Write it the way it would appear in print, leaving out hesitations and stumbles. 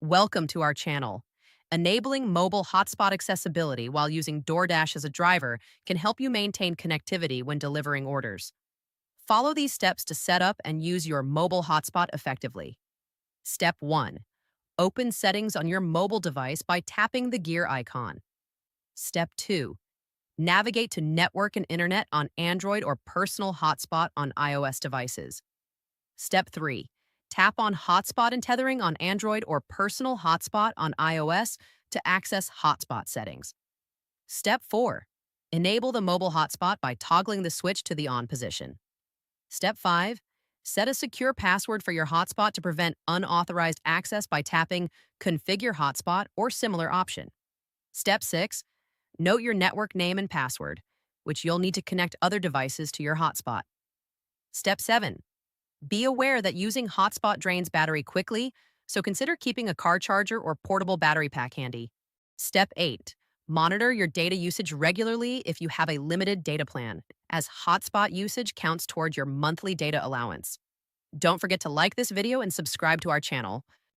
Welcome to our channel. Enabling mobile hotspot accessibility while using DoorDash as a driver can help you maintain connectivity when delivering orders. Follow these steps to set up and use your mobile hotspot effectively. Step 1. Open settings on your mobile device by tapping the gear icon. Step 2. Navigate to network and internet on Android or personal hotspot on iOS devices. Step 3. Tap on hotspot and tethering on Android or personal hotspot on iOS to access hotspot settings. Step 4. Enable the mobile hotspot by toggling the switch to the on position. Step 5. Set a secure password for your hotspot to prevent unauthorized access by tapping Configure Hotspot or similar option. Step 6. Note your network name and password, which you'll need to connect other devices to your hotspot. Step 7. Be aware that using hotspot drains battery quickly, so consider keeping a car charger or portable battery pack handy. Step 8. Monitor your data usage regularly if you have a limited data plan, as hotspot usage counts toward your monthly data allowance. Don't forget to like this video and subscribe to our channel.